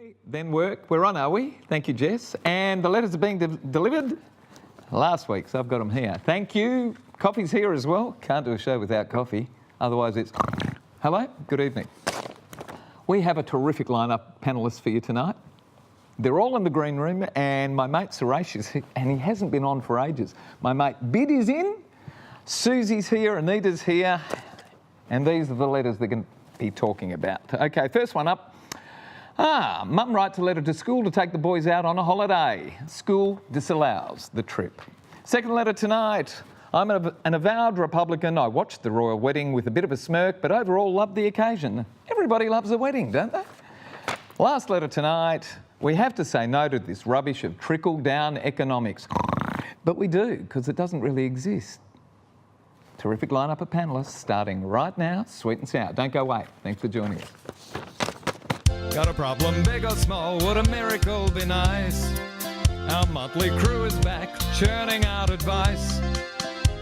family, then work. We're on, are we? Thank you, Jess. And the letters are being delivered last week, so I've got them here. Thank you. Coffee's here as well. Can't do a show without coffee. Otherwise it's... Hello, good evening. We have a terrific lineup of panellists for you tonight. They're all in the green room, and my mate Suresh is here, and he hasn't been on for ages. My mate Bid is in, Susie's here, Anita's here, and these are the letters they're going to be talking about. Okay, first one up. Mum writes a letter to school to take the boys out on a holiday. School disallows the trip. Second letter tonight. I'm an avowed Republican. I watched the royal wedding with a bit of a smirk, but overall loved the occasion. Everybody loves a wedding, don't they? Last letter tonight. We have to say no to this rubbish of trickle-down economics. But we do, because it doesn't really exist. Terrific lineup of panellists starting right now, sweet and sour. Don't go away. Thanks for joining us. Got a problem, big or small, would a miracle be nice? Our motley crew is back, churning out advice.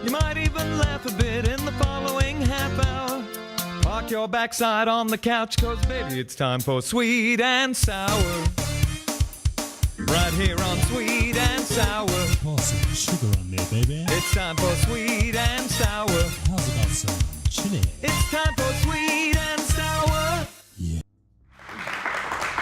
You might even laugh a bit in the following half hour. Park your backside on the couch, cause baby it's time for Sweet and Sour. Right here on Sweet and Sour. Pour some sugar on there, baby. It's time for Sweet and Sour. How's about some chili? It's time for Sweet and Sour. Yeah.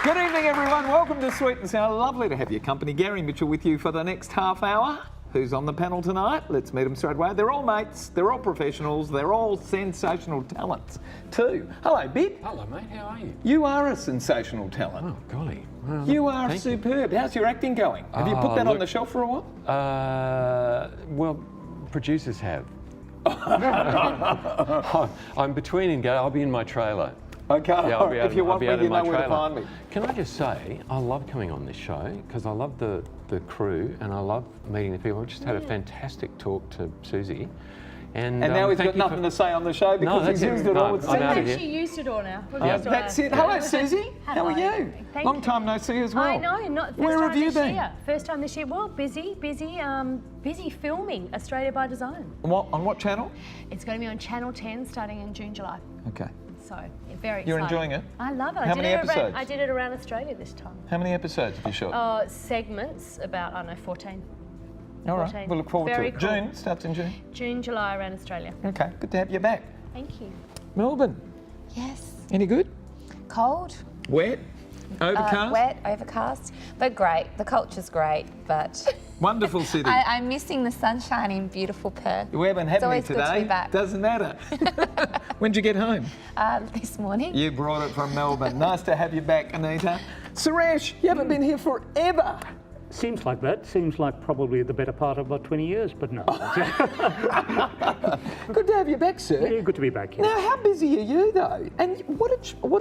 Good evening, everyone. Welcome to Sweet and Sour. Lovely to have your company. Gary Mitchell with you for the next half hour. Who's on the panel tonight? Let's meet them straight away. They're all mates, they're all professionals, they're all sensational talents too. Hello, Bid. Hello, mate. How are you? You are a sensational talent. Oh, golly. You are thank superb. How's your acting going? Have you put that on the shelf for a while? Well, producers have. I'm between engagement. I'll be in my trailer. Okay, Yeah, if you want me, you know where to find me. Can I just say, I love coming on this show because I love the crew and I love meeting the people. I just had a fantastic talk to Suzie. And now he's got nothing to say on the show because he's used it all. I'm out of We've here. actually used it all now. That's it. Hello, Suzie. How are you? Thank Long you. time no see as well. I know, not first Where time have you this been? year. First time this year. Well, busy filming Australia by Design. On what channel? It's going to be on Channel 10 starting in June, July. Okay. So, very exciting. You're enjoying it? I love it. How many episodes? I did it around Australia this time. How many episodes have you shot? Segments, about, I don't know, 14. All right, 14. we'll look forward to Very it. cool. June, starts in June. June, July around Australia. Okay, good to have you back. Thank you. Melbourne, Yes. any good? Cold, Wet? Overcast? wet, overcast, but great. The culture's great, but Wonderful city. I'm missing the sunshine in beautiful Perth. We haven't had It's me always good to today. be back. Doesn't matter. When'd you get home? This morning. You brought it from Melbourne. Nice to have you back, Anita. Suresh, you haven't been here forever. Seems like that. Seems like probably the better part of about 20 years, but no. Good to have you back, sir. Yeah, good to be back here. Now, how busy are you, though? And what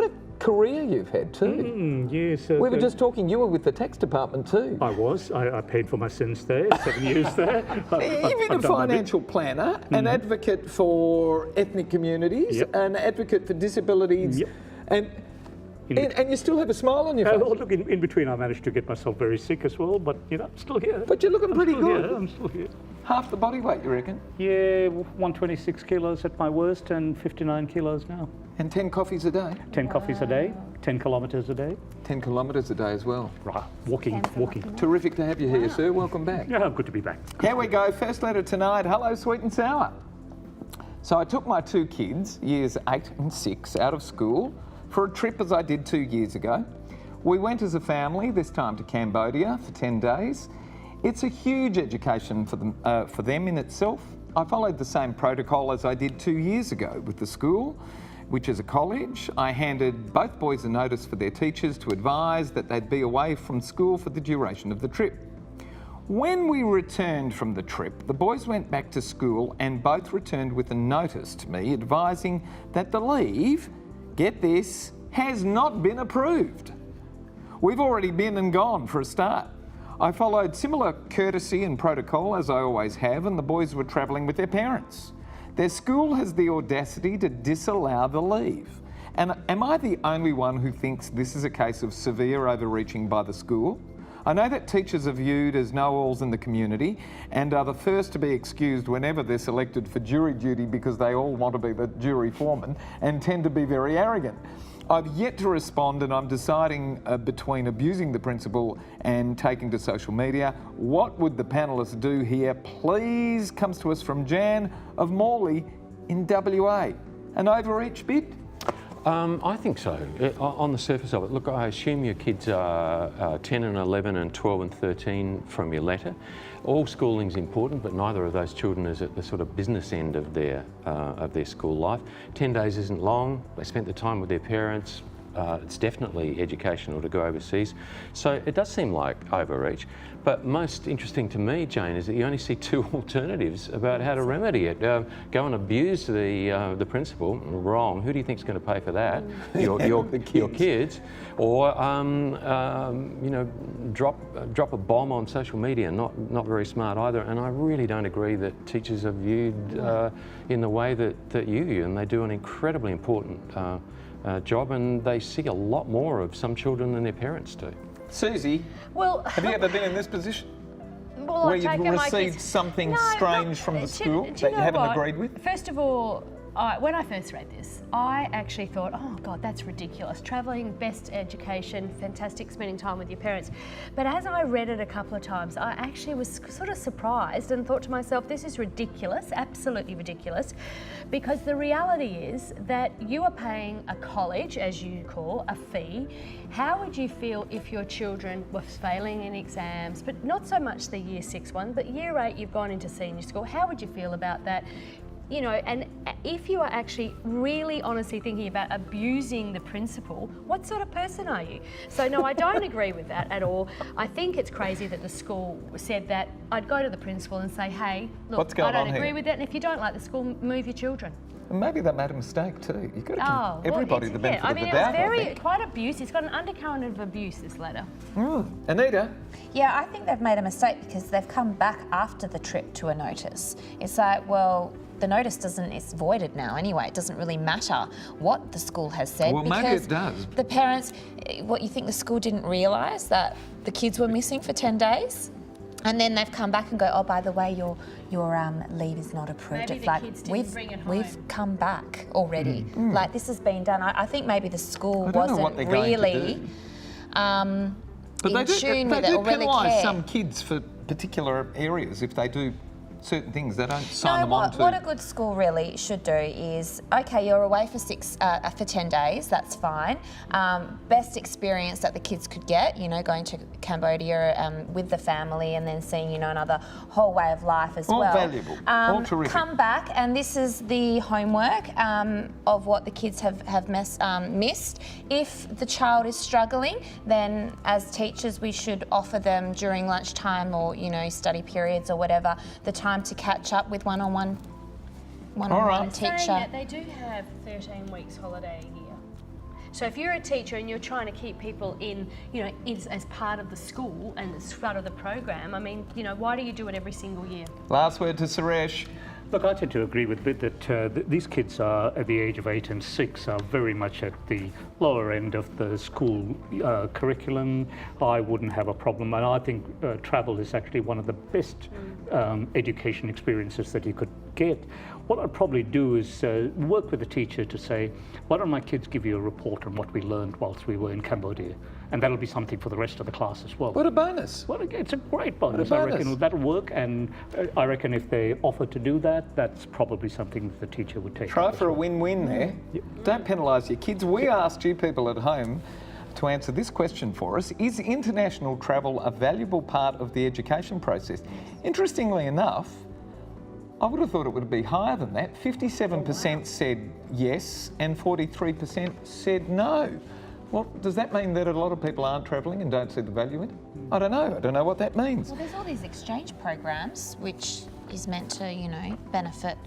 a career you've had, too. Yes. We were just talking, you were with the tax department, too. I was. I paid for my sins there, 7 years there. You've been a financial planner, an advocate for ethnic communities, an advocate for disabilities, and you still have a smile on your face. Well, look, in between I managed to get myself very sick as well, but you know, I'm still here. But you're looking pretty good. Yeah, I'm still here. Half the body weight, you reckon? Yeah, 126 kilos at my worst and 59 kilos now. And 10 coffees a day? 10 coffees a day, 10 kilometres a day. 10 kilometres a day as well. Right, walking. Terrific to have you here, sir. Welcome back. Yeah, good to be back. Here we go. First letter tonight. Hello, Sweet and Sour. So I took my two kids, years 8 and 6, out of school for a trip as I did 2 years ago. We went as a family, this time to Cambodia for 10 days. It's a huge education for them in itself. I followed the same protocol as I did 2 years ago with the school, which is a college. I handed both boys a notice for their teachers to advise that they'd be away from school for the duration of the trip. When we returned from the trip, the boys went back to school and both returned with a notice to me advising that the leave, get this, has not been approved. We've already been and gone for a start. I followed similar courtesy and protocol as I always have, and the boys were travelling with their parents. Their school has the audacity to disallow the leave. And am I the only one who thinks this is a case of severe overreaching by the school? I know that teachers are viewed as know-alls in the community and are the first to be excused whenever they're selected for jury duty because they all want to be the jury foreman and tend to be very arrogant. I've yet to respond and I'm deciding between abusing the principal and taking to social media. What would the panellists do here? Please, comes to us from Jan of Morley in WA. An overreach bid? I think so, on the surface of it. Look, I assume your kids are 10 and 11 and 12 and 13 from your letter. All schooling's important, but neither of those children is at the sort of business end of their school life. 10 days isn't long. They spent the time with their parents. It's definitely educational to go overseas. So it does seem like overreach. But most interesting to me, Jane, is that you only see two alternatives about how to remedy it. Go and abuse the principal, wrong. Who do you think is going to pay for that? Your kids. Or, you know, drop a bomb on social media. Not very smart either. And I really don't agree that teachers are viewed in the way that you view, and they do an incredibly important job, and they see a lot more of some children than their parents do. Susie, Well, have you ever been in this position? well, Where I've you've taken my received kids- something No, strange look, from the do school you that know you haven't what? agreed with? First of all, when I first read this, I actually thought, oh God, that's ridiculous. Travelling, best education, fantastic spending time with your parents. But as I read it a couple of times, I actually was sort of surprised and thought to myself, this is ridiculous, absolutely ridiculous, because the reality is that you are paying a college, as you call, a fee. How would you feel if your children were failing in exams, but not so much the year 6 one, but year 8 you've gone into senior school? How would you feel about that? You know, and if you are actually really honestly thinking about abusing the principal, what sort of person are you? So no, I don't agree with that at all. I think it's crazy that the school said that. I'd go to the principal and say, hey, look, What's going I don't on agree here? with that, and if you don't like the school, move your children. And maybe they made a mistake too. You've got to Oh, give everybody well, the benefit I of mean, the it doubt, was I very, think. quite abuse. It's got an undercurrent of abuse, this letter. Anita? Yeah, I think they've made a mistake because they've come back after the trip to a notice. It's like, well, the notice it's voided now anyway. It doesn't really matter what the school has said. Well, maybe because it does. The parents, what you think the school didn't realise that the kids were missing for 10 days? And then they've come back and go, oh, by the way, your leave is not approved. Maybe It's the like, kids didn't bring it home. we've come back already. Like, this has been done. I think maybe the school I don't know what wasn't they're going to really do. in tune with it or really penalise care. some kids for particular areas if they do certain things. They don't sign them on to. What a good school really should do is, okay, you're away for 10 days, that's fine. Best experience that the kids could get, you know, going to Cambodia with the family and then seeing, you know, another whole way of life as All well. valuable, all terrific. Come back, and this is the homework of what the kids have missed. If the child is struggling, then as teachers we should offer them during lunchtime or, you know, study periods or whatever, the time to catch up with one-on-one right. teacher. Saying that, they do have 13 weeks holiday a year. So if you're a teacher and you're trying to keep people in, you know, as part of the school and as part of the program, I mean, you know, why do you do it every single year? Last word to Suresh. Look, I tend to agree with Bid that these kids are at the age of 8 and 6 are very much at the lower end of the school curriculum. I wouldn't have a problem, and I think travel is actually one of the best education experiences that you could get. What I'd probably do is work with the teacher to say, why don't my kids give you a report on what we learned whilst we were in Cambodia? And that'll be something for the rest of the class as well. What a bonus. Well, it's a great bonus. What a I bonus. reckon that'll work, and I reckon if they offer to do that, that's probably something the teacher would take. Try up as for a well. win-win there. Don't penalise your kids. We asked you people at home to answer this question for us. Is international travel a valuable part of the education process? Interestingly enough, I would have thought it would be higher than that. 57% said yes and 43% said no. Well, does that mean that a lot of people aren't travelling and don't see the value in it? I don't know. I don't know what that means. Well, there's all these exchange programs which is meant to, you know, benefit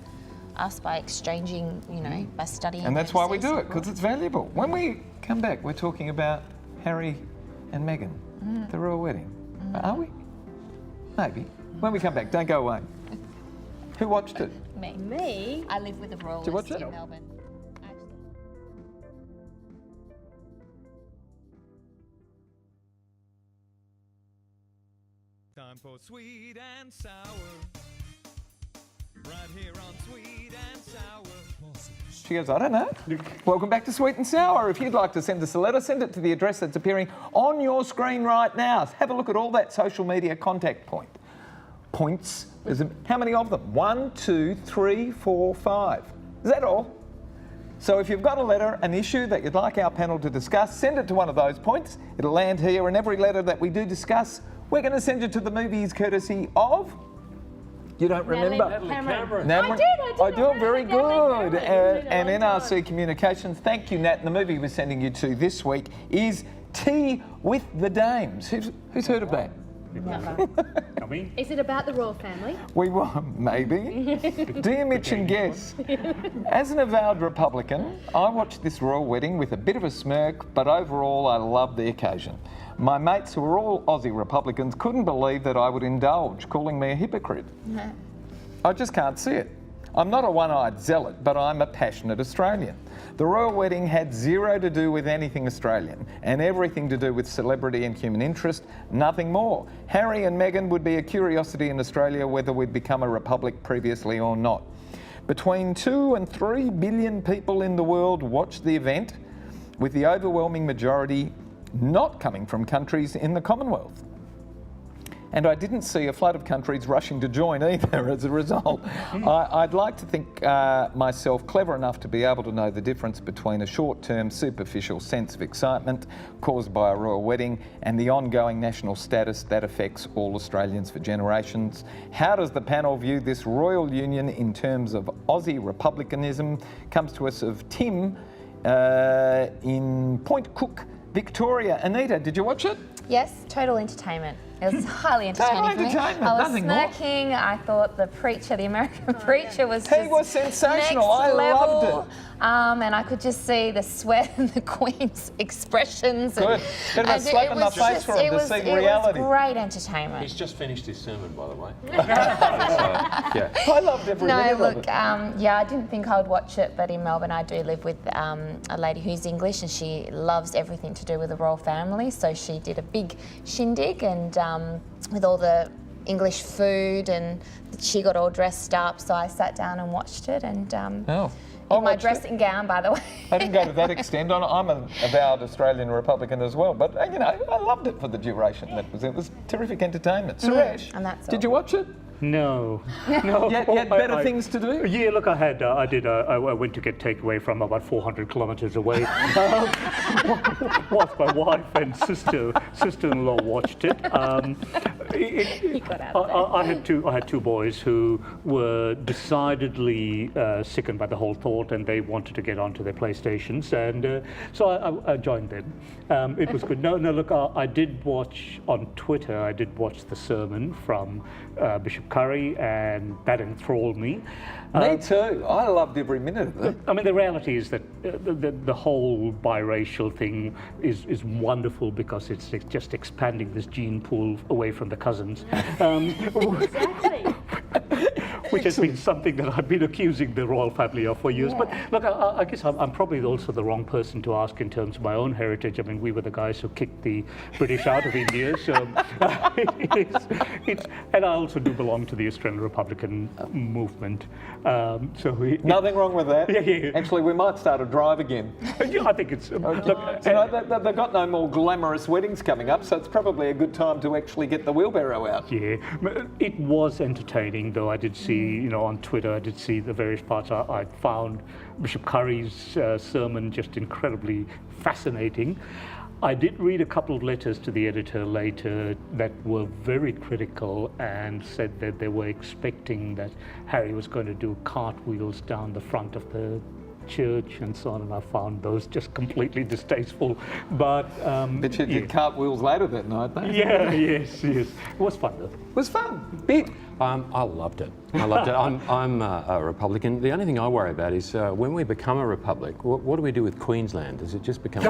us by exchanging, you know, by studying. And that's why we overseas. do it, because it's valuable. When we come back, we're talking about Harry and Meghan, the royal wedding. Are we? Maybe. When we come back, don't go away. Who watched it? Me? I live with a royalist you watch it? in Melbourne. time for Sweet and Sour. Right here on Sweet and Sour. She goes, I don't know. Welcome back to Sweet and Sour. If you'd like to send us a letter, send it to the address that's appearing on your screen right now. Have a look at all that social media contact points. How many of them? 1, 2, 3, 4, 5. Is that all? So if you've got a letter, an issue that you'd like our panel to discuss, send it to one of those points. It'll land here, and every letter that we do discuss, we're going to send you to the movies courtesy of... You don't remember? Cameron. I did. I do. Very good. And Cameron. NRC Communications, thank you, Nat. And the movie we're sending you to this week is Tea with the Dames. Who's heard of that? Coming. Is it about the royal family? We will, maybe. Dear Mitch and Guess, as an avowed Republican, I watched this royal wedding with a bit of a smirk, but overall I loved the occasion. My mates, who were all Aussie Republicans, couldn't believe that I would indulge, calling me a hypocrite. I just can't see it. I'm not a one-eyed zealot, but I'm a passionate Australian. The royal wedding had zero to do with anything Australian and everything to do with celebrity and human interest, nothing more. Harry and Meghan would be a curiosity in Australia whether we'd become a republic previously or not. Between 2 and 3 billion people in the world watched the event, with the overwhelming majority not coming from countries in the Commonwealth. And I didn't see a flood of countries rushing to join either as a result. I'd like to think myself clever enough to be able to know the difference between a short-term superficial sense of excitement caused by a royal wedding and the ongoing national status that affects all Australians for generations. How does the panel view this royal union in terms of Aussie republicanism? Comes to us of Tim in Point Cook, Victoria. Anita, did you watch it? Yes, total entertainment. It was highly entertaining Total for me. entertainment, I was nothing more. smirking. I thought the preacher, the American preacher, was He just was sensational. next I loved level. it. And I could just see the sweat and the Queen's expressions. Good. Bit of a slap in the face for him to see reality. It was great entertainment. He's just finished his sermon, by the way. I loved every No, minute of look, it. yeah, I didn't think I would watch it, but in Melbourne I do live with a lady who's English and she loves everything to do with the royal family, so she did a big shindig and with all the English food, and she got all dressed up, so I sat down and watched it, and in my dressing gown, by the way. I didn't go to that extent. I'm an avowed Australian Republican as well, but you know, I loved it for the duration that was. It was terrific entertainment. Suresh, and that's did all. you watch it? No. You had better things to do? Yeah, look, I went to get takeaway from about 400 kilometres away. Whilst my wife and sister-in-law watched it. I had two boys who were decidedly sickened by the whole thought, and they wanted to get onto their PlayStations, and so I joined them. It was good. No, look, I did watch on Twitter. I did watch the sermon from Bishop Curry, and that enthralled me. Me too. I loved every minute of it. I mean, the reality is that the whole biracial thing is wonderful because it's just expanding this gene pool away from the cousins. Exactly. Which has been something that I've been accusing the royal family of for years. Yeah. But look, I guess I'm probably also the wrong person to ask in terms of my own heritage. I mean, we were the guys who kicked the British out of India. So and I also do belong to the Australian Republican movement. Nothing wrong with that. Yeah. Actually, we might start a drive again. I think it's... You know, they've got no more glamorous weddings coming up, so it's probably a good time to actually get the wheelbarrow out. Yeah, it was entertaining, though. I did see, on Twitter, I did see the various parts. I found Bishop Curry's sermon just incredibly fascinating. I did read a couple of letters to the editor later that were very critical and said that they were expecting that Harry was going to do cartwheels down the front of the church and so on, and I found those just completely distasteful. But Bet you did cartwheels later that night, though. yeah, yes. It was fun, though. It was fun. Bit. I loved it. I loved it. I'm a Republican. The only thing I worry about is when we become a republic, what do we do with Queensland? Does it just become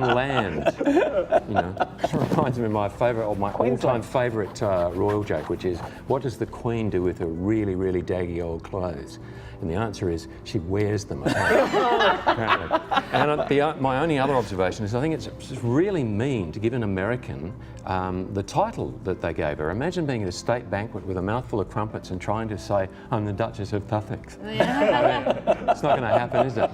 land? You know, it reminds me of my favourite, or my all-time favourite royal joke, which is, what does the Queen do with her really, really daggy old clothes? And the answer is, she wears them. Apparently. And my only other observation is, I think it's really mean to give an American the title that they gave her. Imagine being at a state banquet with a mouthful of crumpets and trying to say, I'm the Duchess of Sussex. Yeah. I mean, it's not going to happen, is it?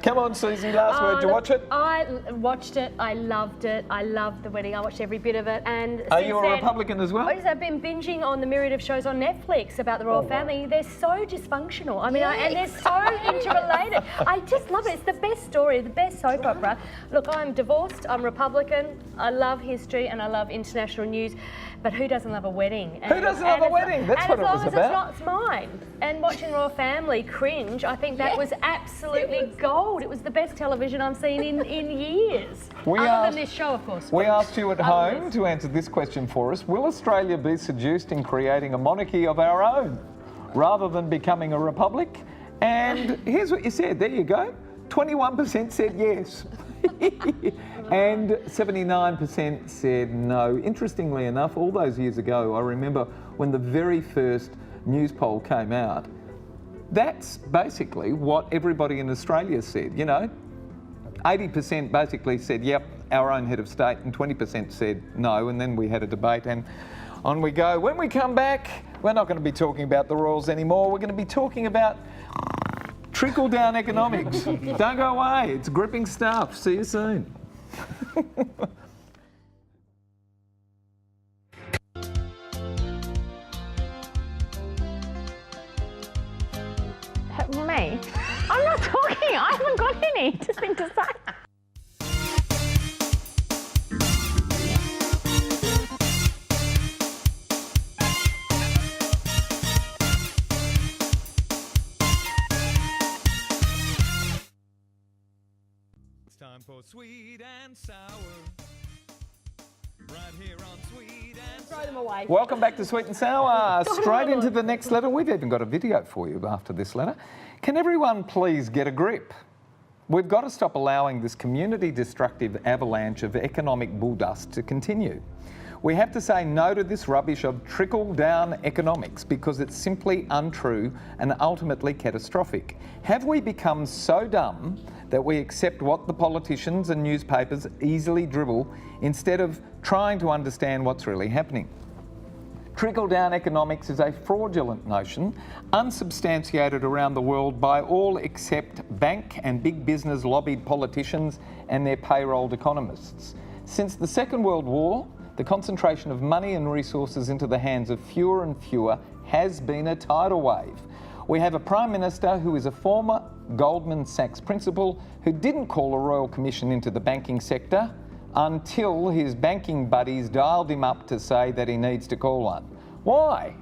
Come on, Susie, last word. Did you watch it? I watched it. I loved it. I loved the wedding. I watched every bit of it. And are you a Republican as well? I've been binging on the myriad of shows on Netflix about the royal family. They're so dysfunctional. I mean, and they're so interrelated. I just love it. It's the best story, the best soap opera. Look, I'm divorced. I'm Republican. I love history and I love international news. But who doesn't love a wedding? Who doesn't love a wedding? That's what it was about. As long as it's mine. And watching Royal Family cringe, I think that was absolutely gold. It was the best television I've seen in years. Other than this show, of course. We asked you at home to answer this question for us. Will Australia be seduced in creating a monarchy of our own rather than becoming a republic? And here's what you said. There you go. 21% said yes. And 79% said no. Interestingly enough, all those years ago, I remember when the very first news poll came out, that's basically what everybody in Australia said, you know. 80% basically said, yep, our own head of state, and 20% said no, and then we had a debate, and on we go. When we come back, we're not going to be talking about the royals anymore. We're going to be talking about trickle-down economics. Don't go away. It's gripping stuff. See you soon. Me? I'm not talking. I haven't got any. Just think to say. It's time for Sweet and Sour. Right here on Sweet and Sour. Throw them away. Welcome back to Sweet and Sour. Straight into the next letter. We've even got a video for you after this letter. Can everyone please get a grip? We've got to stop allowing this community-destructive avalanche of economic bulldust to continue. We have to say no to this rubbish of trickle-down economics because it's simply untrue and ultimately catastrophic. Have we become so dumb that we accept what the politicians and newspapers easily dribble instead of trying to understand what's really happening? Trickle-down economics is a fraudulent notion, unsubstantiated around the world by all except bank and big business lobbied politicians and their payrolled economists. Since the Second World War, the concentration of money and resources into the hands of fewer and fewer has been a tidal wave. We have a Prime Minister who is a former Goldman Sachs principal who didn't call a Royal Commission into the banking sector until his banking buddies dialed him up to say that he needs to call one. Why?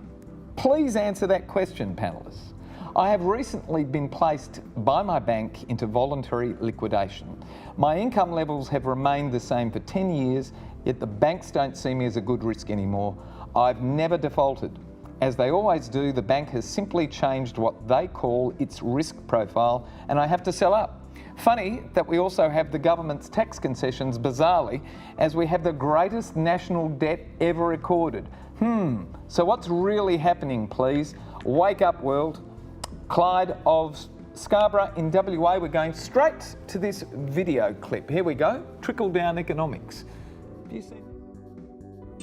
Please answer that question, panellists. I have recently been placed by my bank into voluntary liquidation. My income levels have remained the same for 10 years, yet the banks don't see me as a good risk anymore. I've never defaulted. As they always do, the bank has simply changed what they call its risk profile, and I have to sell up. Funny that we also have the government's tax concessions, bizarrely, as we have the greatest national debt ever recorded. So what's really happening, please? Wake up, world. Clyde of Scarborough in WA, we're going straight to this video clip. Here we go. Trickle-down economics. Have you seen?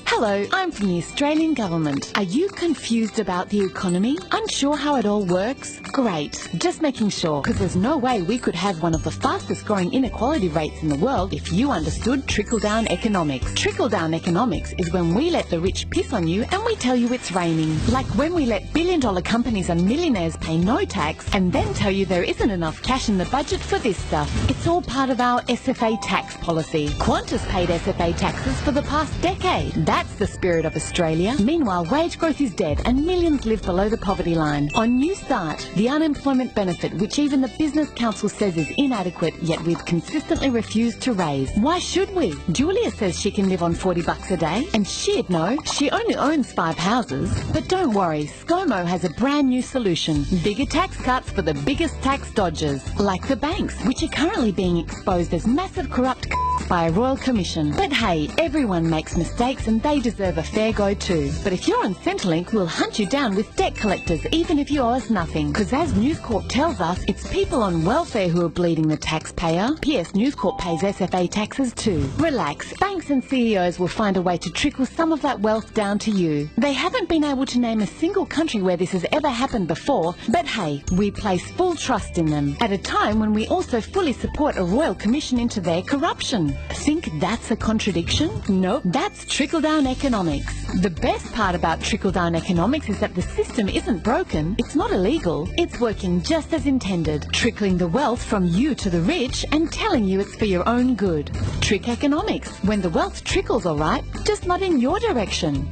Hello, I'm from the Australian Government. Are you confused about the economy? Unsure how it all works? Great. Just making sure, because there's no way we could have one of the fastest growing inequality rates in the world if you understood trickle-down economics. Trickle-down economics is when we let the rich piss on you and we tell you it's raining. Like when we let billion-dollar companies and millionaires pay no tax and then tell you there isn't enough cash in the budget for this stuff. It's all part of our SFA tax policy. Qantas paid SFA taxes for the past decade. That's the spirit of Australia. Meanwhile, wage growth is dead and millions live below the poverty line. On New Start, the unemployment benefit, which even the Business Council says is inadequate, yet we've consistently refused to raise. Why should we? Julia says she can live on $40 a day, and she'd know. She only owns 5 houses. But don't worry, ScoMo has a brand new solution. Bigger tax cuts for the biggest tax dodgers, like the banks, which are currently being exposed as massive corrupt by a royal commission. But hey, everyone makes mistakes and they deserve a fair go too. But if you're on Centrelink, we'll hunt you down with debt collectors even if you owe us nothing. Because as News Corp tells us, it's people on welfare who are bleeding the taxpayer. P.S. News Corp pays SFA taxes too. Relax, banks and CEOs will find a way to trickle some of that wealth down to you. They haven't been able to name a single country where this has ever happened before, but hey, we place full trust in them at a time when we also fully support a royal commission into their corruption. Think that's a contradiction? Nope, that's trickle-down economics. The best part about trickle-down economics is that the system isn't broken, it's not illegal, it's working just as intended, trickling the wealth from you to the rich and telling you it's for your own good. Trick economics, when the wealth trickles all right, just not in your direction.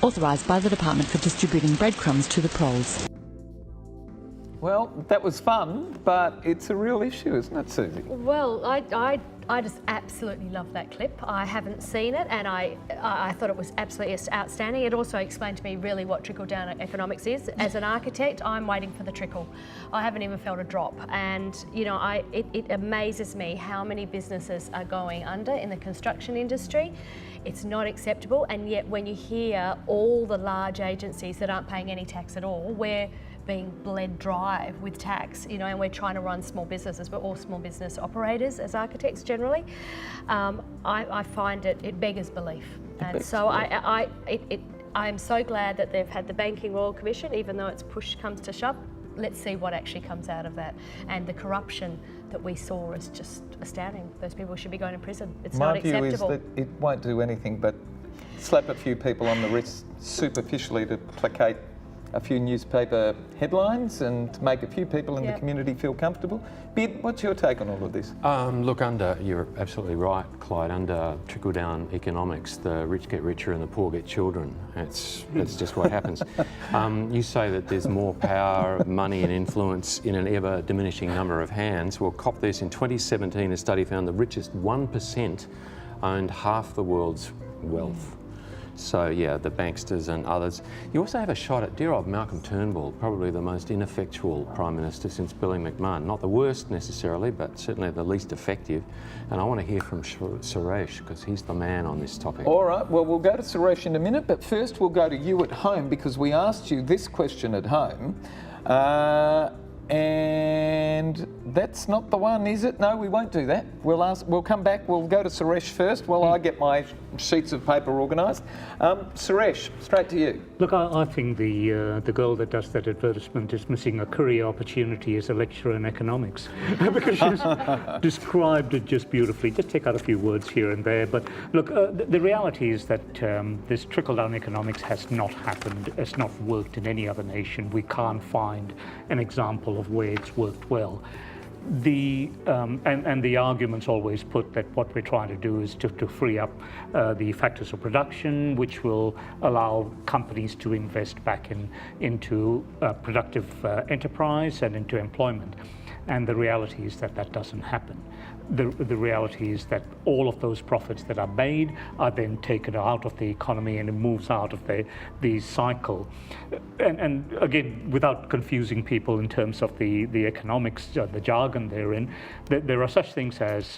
Authorised by the Department for Distributing Breadcrumbs to the Proles. Well, that was fun, but it's a real issue, isn't it, Susie? Well, I just absolutely love that clip. I haven't seen it, and I thought it was absolutely outstanding. It also explained to me really what trickle-down economics is. As an architect, I'm waiting for the trickle. I haven't even felt a drop, and you know, it amazes me how many businesses are going under in the construction industry. It's not acceptable, and yet when you hear all the large agencies that aren't paying any tax at all, we're being bled dry with tax, you know, and we're trying to run small businesses. We're all small business operators as architects generally. I find it beggars belief, and so I am so glad that they've had the Banking Royal Commission, even though it's push comes to shove. Let's see what actually comes out of that. And the corruption that we saw is just astounding. Those people should be going to prison. It's not acceptable. My view is that it won't do anything but slap a few people on the wrist superficially to placate a few newspaper headlines and make a few people in the community feel comfortable. Bid, what's your take on all of this? Look, you're absolutely right, Clyde, under trickle-down economics, the rich get richer and the poor get children. That's just what happens. You say that there's more power, money and influence in an ever-diminishing number of hands. Well, cop this, in 2017, a study found the richest 1% owned half the world's wealth. So yeah, the banksters and others. You also have a shot at dear old Malcolm Turnbull, probably the most ineffectual Prime Minister since Billy McMahon. Not the worst necessarily, but certainly the least effective. And I want to hear from Suresh, because he's the man on this topic. All right, well, we'll go to Suresh in a minute, but first we'll go to you at home, because we asked you this question at home. And that's not the one, is it? No, we won't do that. We'll come back. We'll go to Suresh first while I get my sheets of paper organised. Suresh, straight to you. Look, I think the girl that does that advertisement is missing a career opportunity as a lecturer in economics because she's described it just beautifully. Just take out a few words here and there. But look, the reality is that this trickle-down economics has not happened. It's not worked in any other nation. We can't find an example of where it's worked well. And the argument's always put that what we're trying to do is to free up the factors of production, which will allow companies to invest back into productive enterprise and into employment. And the reality is that that doesn't happen. The reality is that all of those profits that are made are then taken out of the economy and it moves out of the cycle. And again, without confusing people in terms of the economics, the jargon therein, there are such things as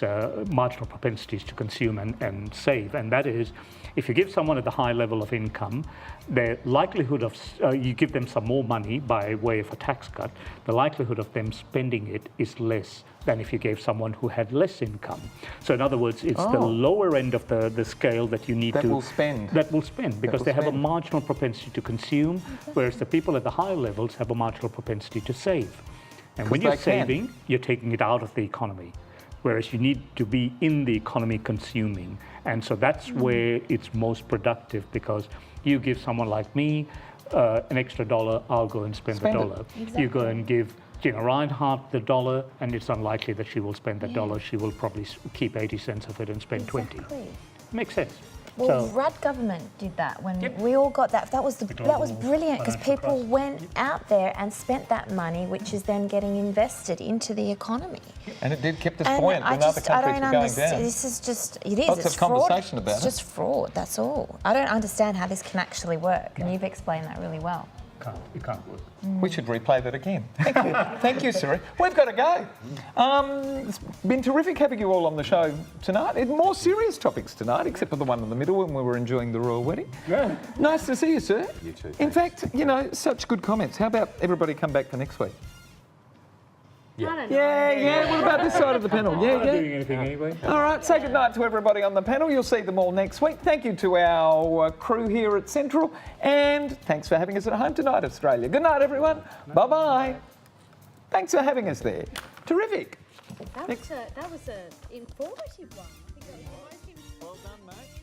marginal propensities to consume and save. And that is, if you give someone at the high level of income, the likelihood of, you give them some more money by way of a tax cut, the likelihood of them spending it is less than if you gave someone who had less income. So in other words, it's the lower end of the scale that you need that will spend because they have a marginal propensity to consume, whereas the people at the higher levels have a marginal propensity to save. And when you're saving, you're taking it out of the economy, whereas you need to be in the economy consuming. And so that's where it's most productive, because you give someone like me an extra $1, I'll go and spend the $1. Exactly. You go and give Gina Reinhardt the $1, and it's unlikely that she will spend that $1. She will probably keep 80 cents of it and spend 20. Makes sense. Well, So- Rudd government did that when Yep. we all got that. That was global brilliant because financial people crisis. went out there and spent that money, which is then getting invested into the economy. And it did keep us And buoyant when other I countries don't were going understand. down. This is just it is. Lots it's of conversation fraud. about it's it. just fraud. That's all. I don't understand how this can actually work, and you've explained that really well. It can't work. We should replay that again. Thank you. Thank you, Suri. We've got to go. It's been terrific having you all on the show tonight. And more serious topics tonight, except for the one in the middle when we were enjoying the royal wedding. Yeah. Nice to see you, sir. You too. In fact, you know, such good comments. How about everybody come back for next week? I don't know. Yeah. What about this side of the panel? I'm not doing anything anyway. All right, say good night to everybody on the panel. You'll see them all next week. Thank you to our crew here at Central, and thanks for having us at home tonight, Australia. Good night, everyone. Bye-bye. Thanks for having us there. Terrific. That was an informative one. I think that was Well done, mate.